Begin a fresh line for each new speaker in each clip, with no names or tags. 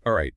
All right,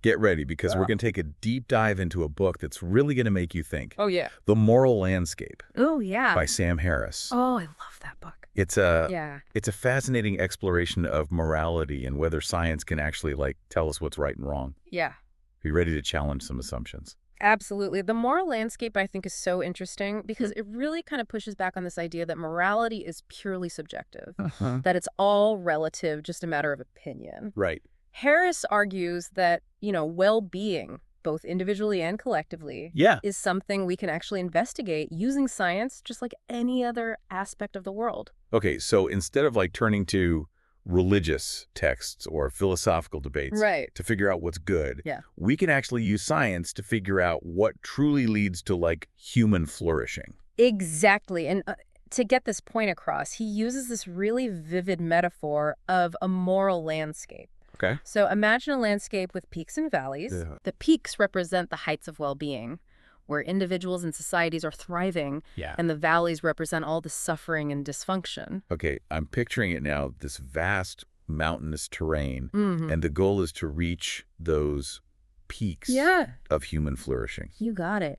get ready because we're going to take a deep dive into a book that's really going to make you think.
Oh, yeah.
The Moral Landscape
Oh, yeah.
by Sam Harris.
Oh, I love that book.
It's a
Yeah.
it's a fascinating exploration of morality and whether science can actually tell us what's right and wrong.
Yeah.
Be ready to challenge some assumptions.
Absolutely. The moral landscape, I think, is so interesting because it really kind of pushes back on this idea that morality is purely subjective,
Uh-huh.
that it's all relative, just a matter of opinion.
Right.
Harris argues that, well-being, both individually and collectively,
Yeah.
is something we can actually investigate using science just like any other aspect of the world.
Okay, so instead of turning to religious texts or philosophical debates
Right.
to figure out what's good,
Yeah.
we can actually use science to figure out what truly leads to human flourishing.
Exactly. And to get this point across, he uses this really vivid metaphor of a moral landscape.
Okay.
So imagine a landscape with peaks and valleys.
Yeah.
The peaks represent the heights of well-being, where individuals and societies are thriving,
Yeah.
and the valleys represent all the suffering and dysfunction.
Okay, I'm picturing it now, this vast mountainous terrain,
Mm-hmm.
and the goal is to reach those peaks
Yeah,
of human flourishing.
you got it.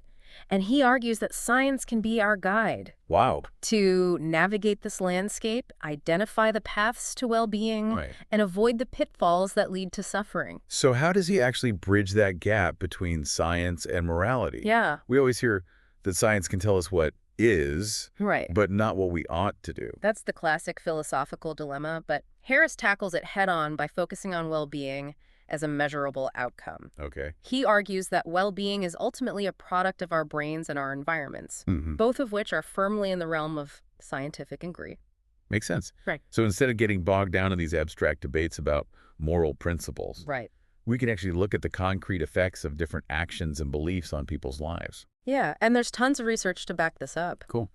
And he argues that science can be our guide
Wow.
to navigate this landscape, identify the paths to well-being,
Right.
and avoid the pitfalls that lead to suffering.
So how does he actually bridge that gap between science and morality?
Yeah,
We always hear that science can tell us what is,
right.
but not what we ought to do.
That's the classic philosophical dilemma, but Harris tackles it head-on by focusing on well-being as a measurable outcome.
Okay.
He argues that well-being is ultimately a product of our brains and our environments,
Mm-hmm.
both of which are firmly in the realm of scientific inquiry.
Makes sense.
Right.
So instead of getting bogged down in these abstract debates about moral principles,
Right.
we can actually look at the concrete effects of different actions and beliefs on people's lives.
Yeah, and there's tons of research to back this up.
Cool.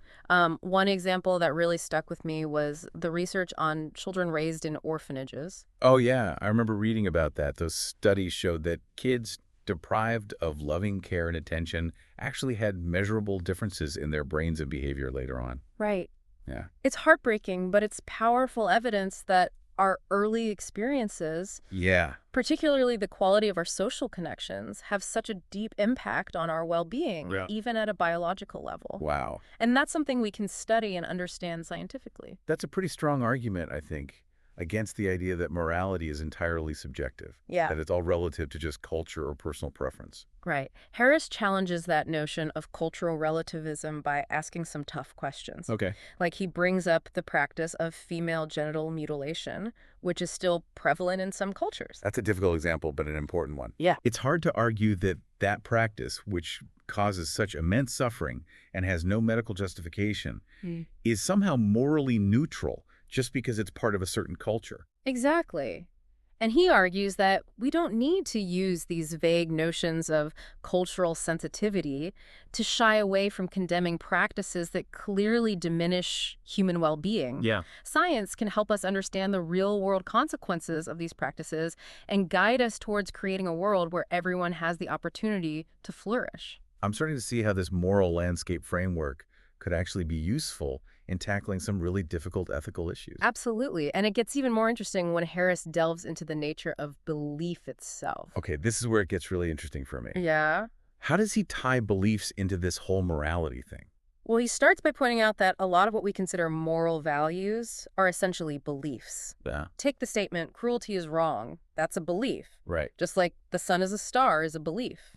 One example that really stuck with me was the research on children raised in orphanages.
Oh, yeah. I remember reading about that. Those studies showed that kids deprived of loving care and attention actually had measurable differences in their brains and behavior later on.
Right.
Yeah.
It's heartbreaking, but it's powerful evidence that our early experiences,
Yeah.
particularly the quality of our social connections, have such a deep impact on our well-being,
Yeah.
even at a biological level.
Wow.
And that's something we can study and understand scientifically.
That's a pretty strong argument, I think, against the idea that morality is entirely subjective.
Yeah.
That it's all relative to just culture or personal preference.
Right. Harris challenges that notion of cultural relativism by asking some tough questions.
Okay.
Like he brings up the practice of female genital mutilation, which is still prevalent in some cultures.
That's a difficult example, but an important one.
Yeah.
It's hard to argue that that practice, which causes such immense suffering and has no medical justification, is somehow morally neutral just because it's part of a certain culture.
Exactly. And he argues that we don't need to use these vague notions of cultural sensitivity to shy away from condemning practices that clearly diminish human well-being.
Yeah.
Science can help us understand the real-world consequences of these practices and guide us towards creating a world where everyone has the opportunity to flourish.
I'm starting to see how this moral landscape framework could actually be useful in tackling some really difficult ethical issues.
Absolutely. And it gets even more interesting when Harris delves into the nature of belief itself.
Okay, this is where it gets really interesting for me.
Yeah.
How does he tie beliefs into this whole morality thing?
Well, he starts by pointing out that a lot of what we consider moral values are essentially beliefs.
Yeah.
Take the statement, cruelty is wrong. That's a belief.
Right.
Just like the sun is a star is a belief.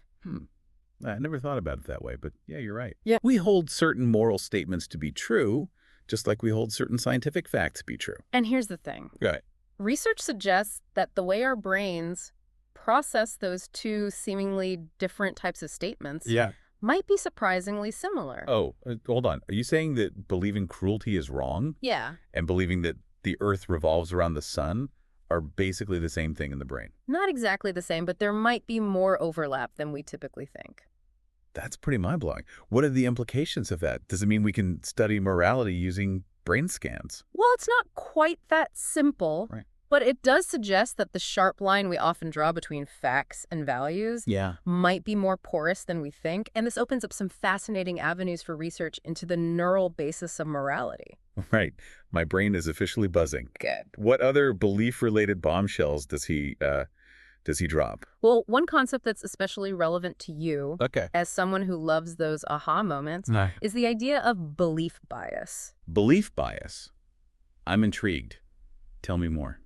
I never thought about it that way, but yeah, you're right.
Yeah.
We hold certain moral statements to be true, just like we hold certain scientific facts to be true.
And here's the thing.
Right.
Research suggests that the way our brains process those two seemingly different types of statements
Yeah.
might be surprisingly similar.
Oh, hold on. Are you saying that believing cruelty is wrong
Yeah.
and believing that the Earth revolves around the sun are basically the same thing in the brain?
Not exactly the same, but there might be more overlap than we typically think.
That's pretty mind-blowing. What are the implications of that? Does it mean we can study morality using brain scans?
Well, it's not quite that simple,
Right.
but it does suggest that the sharp line we often draw between facts and values
Yeah.
might be more porous than we think, and this opens up some fascinating avenues for research into the neural basis of morality.
Right. My brain is officially buzzing.
Good.
What other belief-related bombshells does he does he drop?
Well, one concept that's especially relevant to you,
Okay.
as someone who loves those aha moments,
Right.
is the idea of belief bias.
Belief bias. I'm intrigued. Tell me more.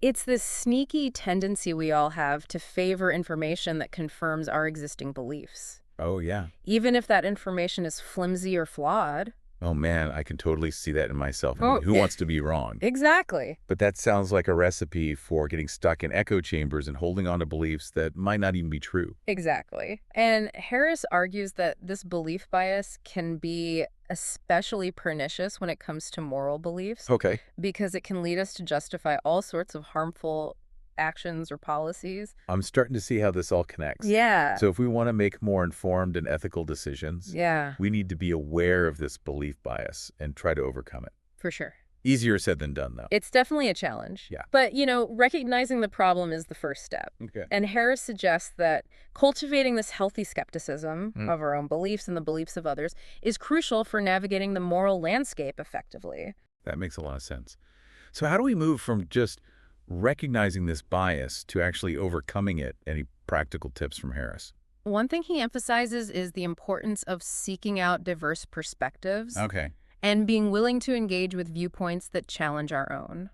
It's this sneaky tendency we all have to favor information that confirms our existing beliefs,
Oh, yeah.
even if that information is flimsy or flawed.
Oh, man, I can totally see that in myself. I
Oh,
mean, who wants to be wrong?
Exactly.
But that sounds like a recipe for getting stuck in echo chambers and holding on to beliefs that might not even be true.
Exactly. And Harris argues that this belief bias can be especially pernicious when it comes to moral beliefs
Okay.
because it can lead us to justify all sorts of harmful actions or policies.
I'm starting to see how this all connects.
Yeah.
So if we want to make more informed and ethical decisions,
Yeah,
we need to be aware of this belief bias and try to overcome it.
for sure.
Easier said than done, though.
It's definitely a challenge.
Yeah.
But, recognizing the problem is the first step.
Okay.
And Harris suggests that cultivating this healthy skepticism
Mm.
of our own beliefs and the beliefs of others is crucial for navigating the moral landscape effectively.
That makes a lot of sense. So how do we move from just recognizing this bias to actually overcoming it? Any practical tips from Harris?
One thing he emphasizes is the importance of seeking out diverse perspectives
Okay.
and being willing to engage with viewpoints that challenge our own.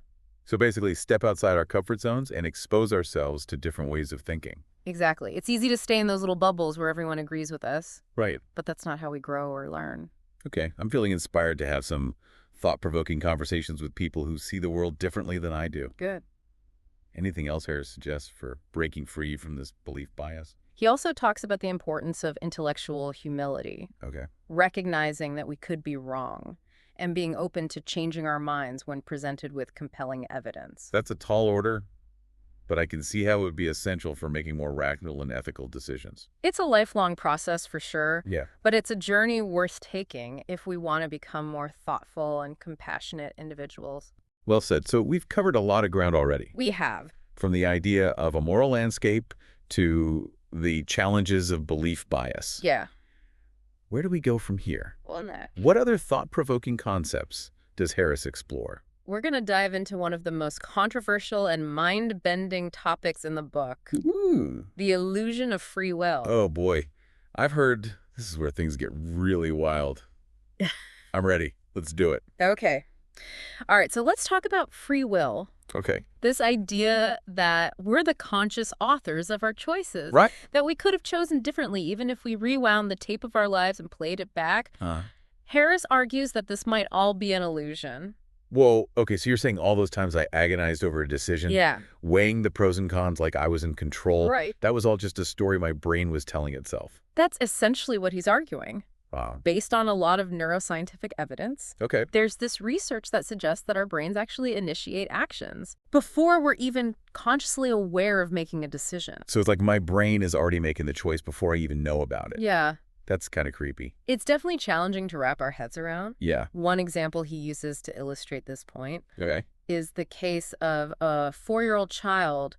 So basically, step outside our comfort zones and expose ourselves to different ways of thinking.
Exactly. It's easy to stay in those little bubbles where everyone agrees with us,
Right.
but that's not how we grow or learn.
Okay. I'm feeling inspired to have some thought-provoking conversations with people who see the world differently than I do.
Good.
Anything else Harris suggests for breaking free from this belief bias?
He also talks about the importance of intellectual humility,
Okay.
recognizing that we could be wrong, and being open to changing our minds when presented with compelling evidence.
That's a tall order, but I can see how it would be essential for making more rational and ethical decisions.
It's a lifelong process for sure,
Yeah.
but it's a journey worth taking if we want to become more thoughtful and compassionate individuals.
Well said. So we've covered a lot of ground already,
We have.
from the idea of a moral landscape to the challenges of belief bias.
Yeah.
Where do we go from here?
Well, that.
What other thought-provoking concepts does Harris explore?
We're going to dive into one of the most controversial and mind-bending topics in the book,
Ooh.
the illusion of free will.
Oh, boy. I've heard this is where things get really wild. I'm ready. Let's do it.
Okay. All right, so let's talk about free will.
Okay.
This idea that we're the conscious authors of our choices.
Right.
That we could have chosen differently even if we rewound the tape of our lives and played it back.
Uh,
Harris argues that this might all be an illusion.
Whoa. Okay, so you're saying all those times I agonized over a decision,
Yeah.
weighing the pros and cons like I was in control,
Right.
that was all just a story my brain was telling itself.
That's essentially what he's arguing.
Wow.
Based on a lot of neuroscientific evidence,
Okay.
there's this research that suggests that our brains actually initiate actions before we're even consciously aware of making a decision.
So it's like my brain is already making the choice before I even know about it.
Yeah.
That's kind of creepy.
It's definitely challenging to wrap our heads around.
Yeah.
One example he uses to illustrate this point
Okay.
is the case of a 4-year-old child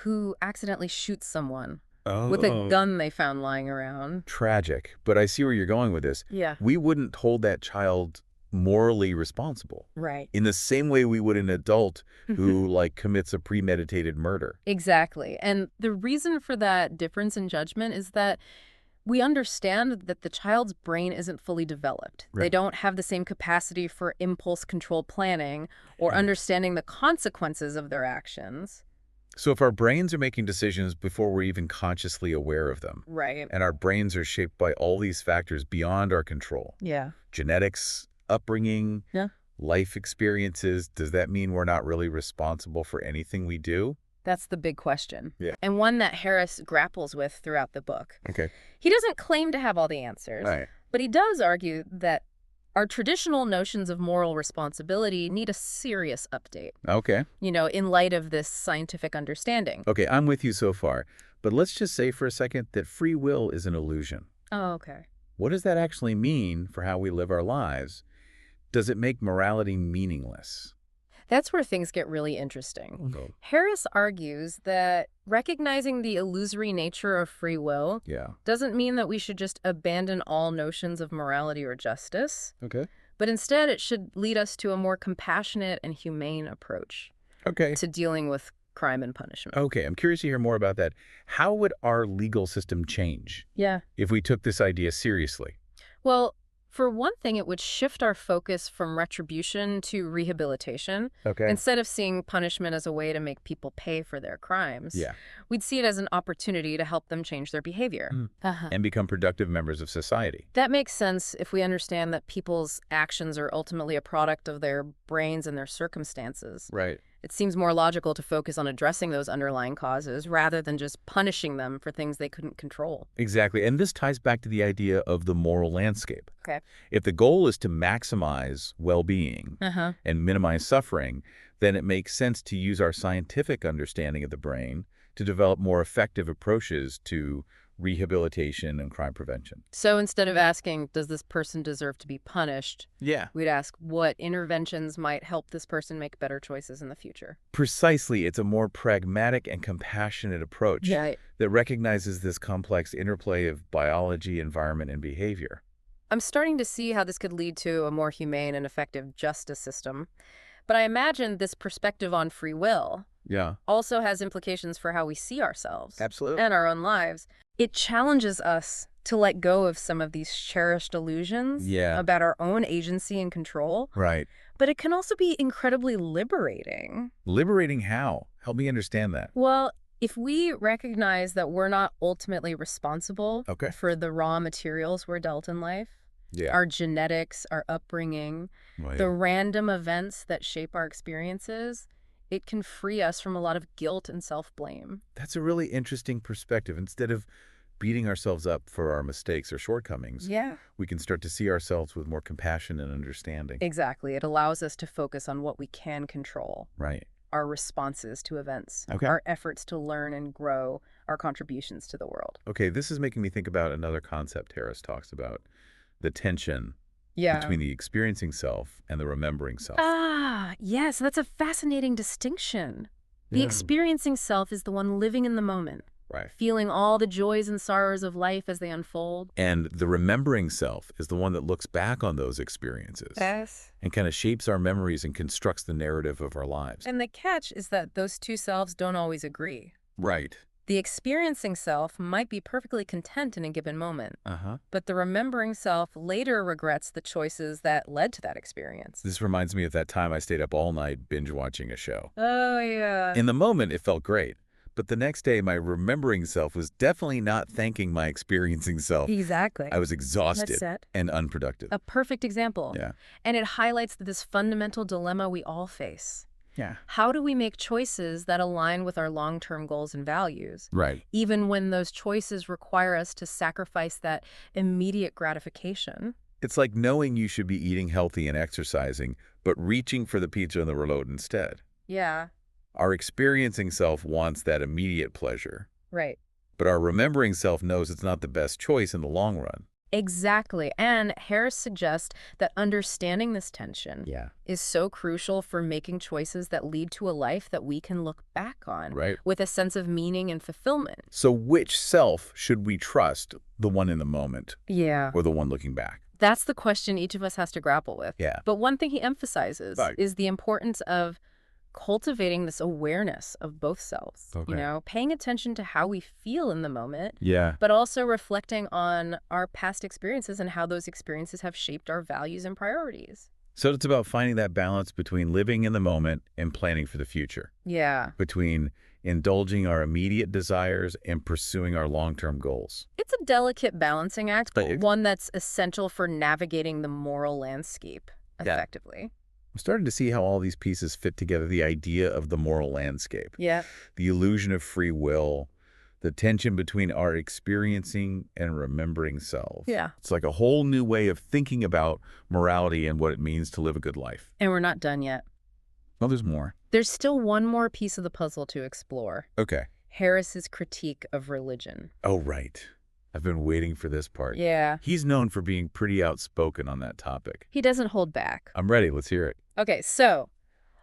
who accidentally shoots someone
Oh.
with a gun they found lying around.
Tragic. But I see where you're going with this.
Yeah.
We wouldn't hold that child morally responsible
Right.
in the same way we would an adult who like commits a premeditated murder.
Exactly. And the reason for that difference in judgment is that we understand that the child's brain isn't fully developed. They
Right.
don't have the same capacity for impulse-controlled planning or understanding the consequences of their actions.
So if our brains are making decisions before we're even consciously aware of them,
Right.
and our brains are shaped by all these factors beyond our control,
Yeah.
genetics, upbringing,
Yeah.
life experiences, does that mean we're not really responsible for anything we do?
That's the big question.
Yeah.
And one that Harris grapples with throughout the book.
Okay.
He doesn't claim to have all the answers,
Right.
but he does argue that our traditional notions of moral responsibility need a serious update,
Okay.
in light of this scientific understanding.
Okay, I'm with you so far. But let's just say for a second that free will is an illusion.
Oh, okay.
What does that actually mean for how we live our lives? Does it make morality meaningless?
That's where things get really interesting.
Oh.
Harris argues that recognizing the illusory nature of free will
Yeah.
doesn't mean that we should just abandon all notions of morality or justice,
Okay.
but instead it should lead us to a more compassionate and humane approach
Okay.
to dealing with crime and punishment.
Okay, I'm curious to hear more about that. How would our legal system change
Yeah.
if we took this idea seriously?
Well, for one thing, it would shift our focus from retribution to rehabilitation.
Okay.
Instead of seeing punishment as a way to make people pay for their crimes,
Yeah.
we'd see it as an opportunity to help them change their behavior.
And become productive members of society.
That makes sense if we understand that people's actions are ultimately a product of their brains and their circumstances.
Right.
It seems more logical to focus on addressing those underlying causes rather than just punishing them for things they couldn't control.
Exactly. And this ties back to the idea of the moral landscape.
Okay.
If the goal is to maximize well-being and minimize suffering, then it makes sense to use our scientific understanding of the brain to develop more effective approaches to rehabilitation and crime prevention.
So instead of asking, does this person deserve to be punished,
Yeah.
we'd ask what interventions might help this person make better choices in the future.
Precisely. It's a more pragmatic and compassionate approach that recognizes this complex interplay of biology, environment, and behavior.
I'm starting to see how this could lead to a more humane and effective justice system. But I imagine this perspective on free will
Yeah.
also has implications for how we see ourselves
Absolutely.
and our own lives. It challenges us to let go of some of these cherished illusions about our own agency and control.
Right.
But it can also be incredibly liberating.
Liberating how? Help me understand that.
Well, if we recognize that we're not ultimately responsible
Okay.
for the raw materials we're dealt in life,
Yeah.
our genetics, our upbringing, the random events that shape our experiences, it can free us from a lot of guilt and self-blame.
That's a really interesting perspective. Instead of beating ourselves up for our mistakes or shortcomings, we can start to see ourselves with more compassion and understanding.
Exactly. It allows us to focus on what we can control.
Right.
Our responses to events,
Okay.
our efforts to learn and grow, our contributions to the world.
Okay, this is making me think about another concept Harris talks about, the tension between the experiencing self and the remembering self.
Ah, yes, that's a fascinating distinction. The experiencing self is the one living in the moment,
Right.
feeling all the joys and sorrows of life as they unfold.
And the remembering self is the one that looks back on those experiences
Yes.
and kind of shapes our memories and constructs the narrative of our lives.
And the catch is that those two selves don't always agree.
Right.
The experiencing self might be perfectly content in a given moment,
Uh-huh.
but the remembering self later regrets the choices that led to that experience.
This reminds me of that time I stayed up all night binge watching a show.
Oh, yeah.
In the moment, it felt great. But the next day, my remembering self was definitely not thanking my experiencing self.
Exactly.
I was exhausted
That's it.
and unproductive.
A perfect example.
Yeah.
And it highlights this fundamental dilemma we all face.
Yeah.
How do we make choices that align with our long-term goals and values,
Right.
even when those choices require us to sacrifice that immediate gratification?
It's like knowing you should be eating healthy and exercising, but reaching for the pizza on the remote instead.
Yeah,
Our experiencing self wants that immediate pleasure,
right.
but our remembering self knows it's not the best choice in the long run.
Exactly. And Harris suggests that understanding this tension is so crucial for making choices that lead to a life that we can look back on
Right.
with a sense of meaning and fulfillment.
So which self should we trust, the one in the moment
Yeah.
or the one looking back?
That's the question each of us has to grapple with.
Yeah.
But one thing he emphasizes
Right.
is the importance of cultivating this awareness of both selves,
Okay.
paying attention to how we feel in the moment,
Yeah.
but also reflecting on our past experiences and how those experiences have shaped our values and priorities.
So it's about finding that balance between living in the moment and planning for the future,
Yeah.
between indulging our immediate desires and pursuing our long-term goals.
It's a delicate balancing act, but
Right.
one that's essential for navigating the moral landscape effectively.
I'm starting to see how all these pieces fit together, the idea of the moral landscape,
Yeah.
the illusion of free will, the tension between our experiencing and remembering self.
Yeah.
It's like a whole new way of thinking about morality and what it means to live a good life.
And we're not done yet.
Well, there's more.
There's still one more piece of the puzzle to explore.
Okay.
Harris's critique of religion.
Oh, right. I've been waiting for this part.
Yeah.
He's known for being pretty outspoken on that topic.
He doesn't hold back.
I'm ready. Let's hear it.
Okay, so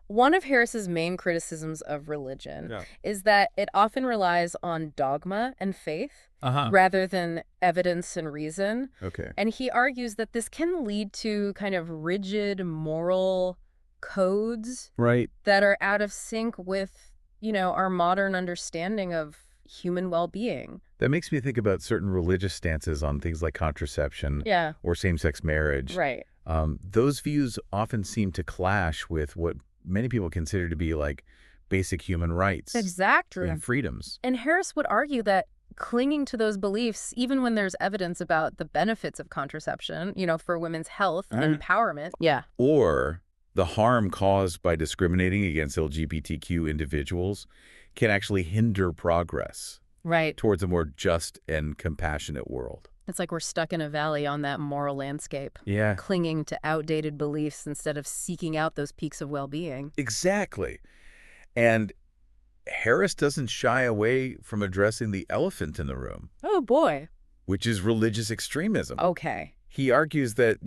one of Harris's main criticisms of religion is that it often relies on dogma and faith rather than evidence and reason.
Okay.
And he argues that this can lead to kind of rigid moral codes
Right.
that are out of sync with, our modern understanding of human well-being.
That makes me think about certain religious stances on things like contraception
Yeah,
or same-sex marriage.
right.
Those views often seem to clash with what many people consider to be like basic human rights
Exactly.
and freedoms.
And Harris would argue that clinging to those beliefs, even when there's evidence about the benefits of contraception, for women's health and empowerment. Yeah.
Or the harm caused by discriminating against LGBTQ individuals can actually hinder progress
Right.
towards a more just and compassionate world.
It's like we're stuck in a valley on that moral landscape,
Yeah,
clinging to outdated beliefs instead of seeking out those peaks of well-being.
exactly. And Harris doesn't shy away from addressing the elephant in the room,
Oh, boy.
which is religious extremism.
Okay.
He argues that,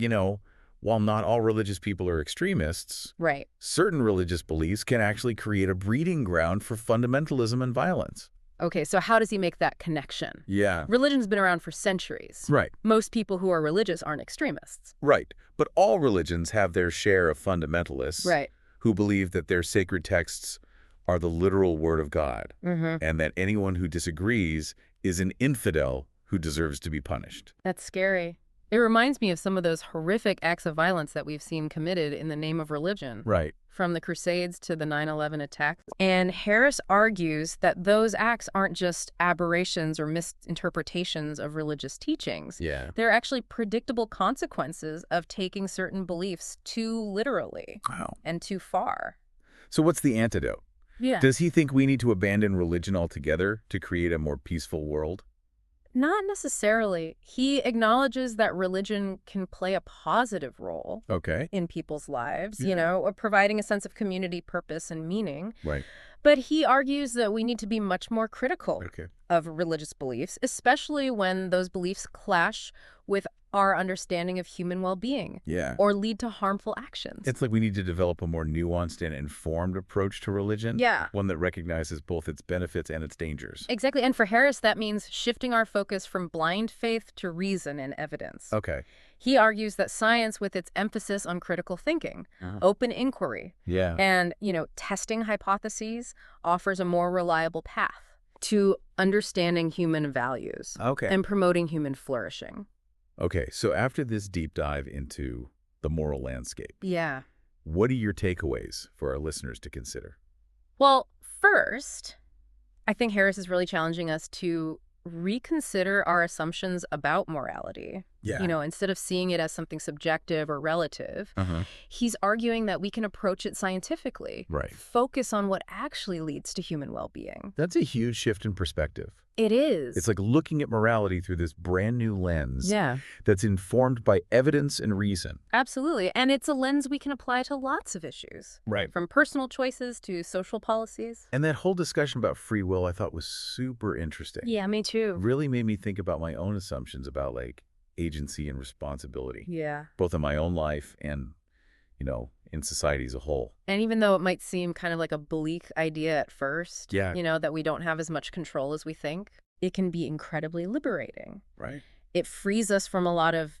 while not all religious people are extremists,
Right.
certain religious beliefs can actually create a breeding ground for fundamentalism and violence.
Okay, so how does he make that connection?
Yeah.
Religion's been around for centuries.
Right.
Most people who are religious aren't extremists.
Right. But all religions have their share of fundamentalists
Right.
who believe that their sacred texts are the literal word of God, and that anyone who disagrees is an infidel who deserves to be punished.
That's scary. It reminds me of some of those horrific acts of violence that we've seen committed in the name of religion.
Right.
From the Crusades to the 9/11 attacks. And Harris argues that those acts aren't just aberrations or misinterpretations of religious teachings.
Yeah.
They're actually predictable consequences of taking certain beliefs too literally
Wow.
and too far.
So what's the antidote?
Yeah.
Does he think we need to abandon religion altogether to create a more peaceful world?
Not necessarily. He acknowledges that religion can play a positive role
Okay.
in people's lives,
Yeah.
providing a sense of community purpose and meaning.
Right.
But he argues that we need to be much more critical
Okay.
of religious beliefs, especially when those beliefs clash with our understanding of human well-being
Yeah.
or lead to harmful actions.
It's like we need to develop a more nuanced and informed approach to religion.
Yeah.
One that recognizes both its benefits and its dangers.
Exactly. And for Harris, that means shifting our focus from blind faith to reason and evidence.
Okay.
He argues that science, with its emphasis on critical thinking, open inquiry,
Yeah.
and, testing hypotheses, offers a more reliable path to understanding human values
Okay.
and promoting human flourishing.
Okay. So after this deep dive into the moral landscape,
Yeah.
what are your takeaways for our listeners to consider?
Well, first, I think Harris is really challenging us to reconsider our assumptions about morality.
Yeah.
Instead of seeing it as something subjective or relative,
Uh-huh.
he's arguing that we can approach it scientifically.
Right.
Focus on what actually leads to human well-being.
That's a huge shift in perspective.
It is.
It's like looking at morality through this brand new lens
Yeah,
that's informed by evidence and reason.
absolutely. And it's a lens we can apply to lots of issues,
Right.
from personal choices to social policies.
And that whole discussion about free will I thought was super interesting.
Yeah, me too.
Really made me think about my own assumptions about like agency and responsibility,
Yeah.
both in my own life and, in society as a whole.
And even though it might seem kind of like a bleak idea at first,
Yeah.
that we don't have as much control as we think, it can be incredibly liberating.
Right.
It frees us from a lot of,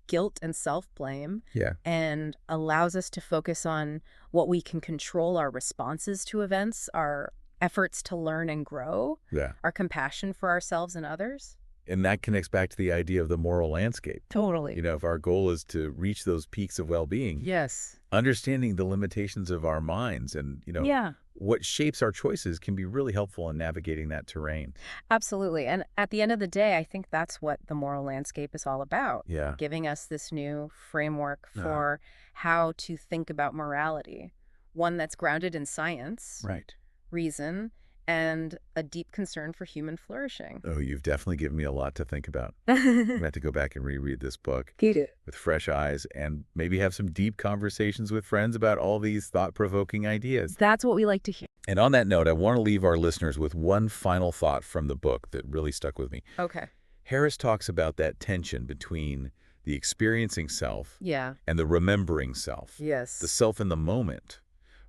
guilt and self-blame
Yeah.
and allows us to focus on what we can control, our responses to events, our efforts to learn and grow,
Yeah.
our compassion for ourselves and others.
And that connects back to the idea of the moral landscape.
Totally.
If our goal is to reach those peaks of well-being,
Yes.
understanding the limitations of our minds and,
Yeah,
what shapes our choices can be really helpful in navigating that terrain.
absolutely. And at the end of the day, I think that's what the moral landscape is all about.
Yeah.
Giving us this new framework
Yeah.
for how to think about morality, one that's grounded in science,
Right.
reason, and a deep concern for human flourishing.
Oh, you've definitely given me a lot to think about. I'm going to have to go back and reread this book with fresh eyes and maybe have some deep conversations with friends about all these thought-provoking ideas.
That's what we like to hear.
And on that note, I want to leave our listeners with one final thought from the book that really stuck with me.
Okay.
Harris talks about that tension between the experiencing self
Yeah.
and the remembering self.
Yes.
The self in the moment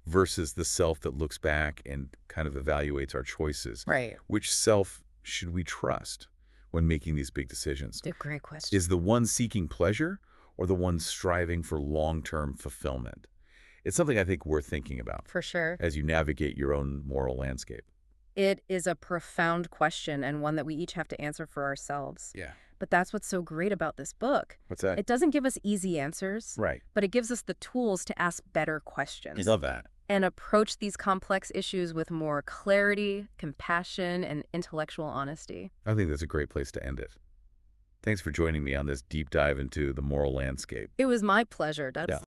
versus the self that looks back and kind of evaluates our choices.
Right.
Which self should we trust when making these big decisions?
A great question.
Is the one seeking pleasure or the one striving for long-term fulfillment? It's something I think worth thinking about
For sure.
as you navigate your own moral landscape.
It is a profound question and one that we each have to answer for ourselves.
Yeah.
But that's what's so great about this book.
What's that?
It doesn't give us easy answers,
Right.
but it gives us the tools to ask better questions.
I love that.
And approach these complex issues with more clarity, compassion, and intellectual honesty.
I think that's a great place to end it. Thanks for joining me on this deep dive into the moral landscape.
It was my pleasure.
Yeah.